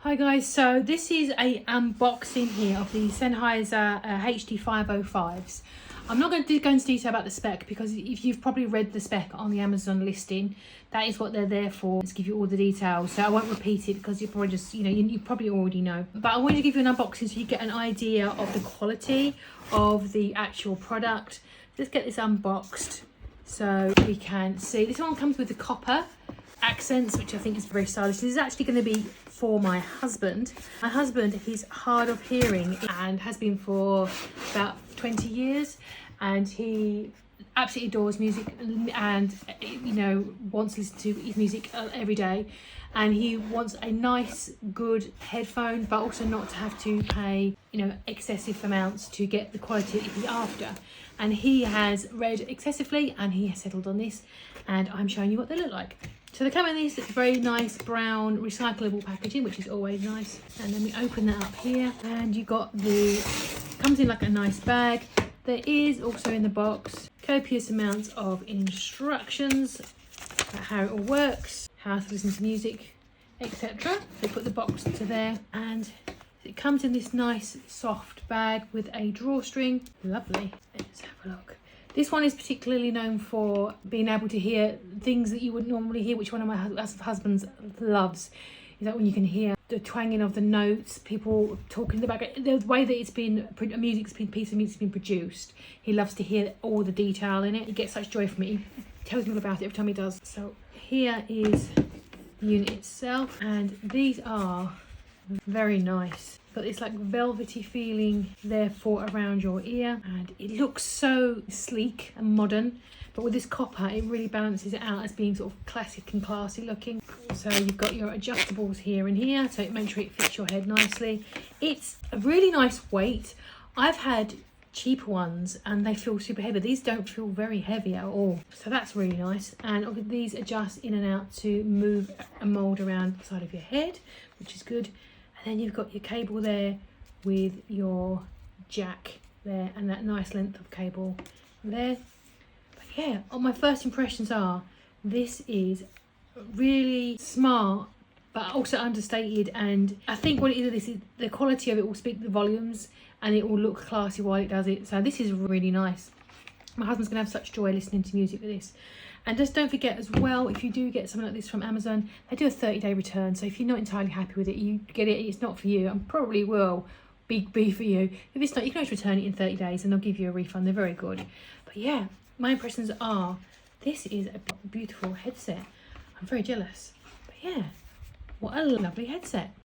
Hi guys, so this is a unboxing here of the Sennheiser HD 505s. I'm not going to go into detail about the spec because if you've probably read the spec on the Amazon listing, that is what they're there for, to give you all the details. So I won't repeat it because you probably just, you probably already know. But I wanted to give you an unboxing so you get an idea of the quality of the actual product. Let's get this unboxed so we can see. This one comes with the copper accents, which I think is very stylish. This is actually going to be for my husband. My husband, he's hard of hearing and has been for about 20 years, and he absolutely adores music and wants to listen to his music every day, and he wants a nice good headphone, but also not to have to pay excessive amounts to get the quality that he's after. And he has read excessively and he has settled on this, and I'm showing you what they look like. So they come in this very nice brown recyclable packaging, which is always nice. And then we open that up here, and you got comes in like a nice bag. There is also in the box copious amounts of instructions about how it all works, how to listen to music, etc. They put the box to there, and it comes in this nice soft bag with a drawstring. Lovely. Let's have a look. This one is particularly known for being able to hear things that you wouldn't normally hear, which one of my husbands loves. Is that when you can hear the twanging of the notes, people talking in the background, the way that piece of music's been produced. He loves to hear all the detail in it. He gets such joy from it. He tells me all about it every time he does. So here is the unit itself, and these are very nice. Got this like velvety feeling therefore around your ear, and it looks so sleek and modern, but with this copper it really balances it out as being sort of classic and classy looking. So you've got your adjustables here and here, so it makes sure it fits your head nicely. It's a really nice weight. I've had cheaper ones and they feel super heavy. These don't feel very heavy at all, so that's really nice. And these adjust in and out to move and mold around the side of your head, which is good. Then you've got your cable there with your jack there, and that nice length of cable there. But yeah, my first impressions are this is really smart but also understated, and I think what it is the quality of it will speak the volumes and it will look classy while it does it. So this is really nice. My husband's gonna have such joy listening to music with this. And just don't forget as well, if you do get something like this from Amazon, they do a 30-day return. So if you're not entirely happy with it, you get it, it's not for you, and probably will be for you. If it's not, you can always return it in 30 days and they'll give you a refund. They're very good. But yeah, my impressions are, this is a beautiful headset. I'm very jealous. But yeah, what a lovely headset.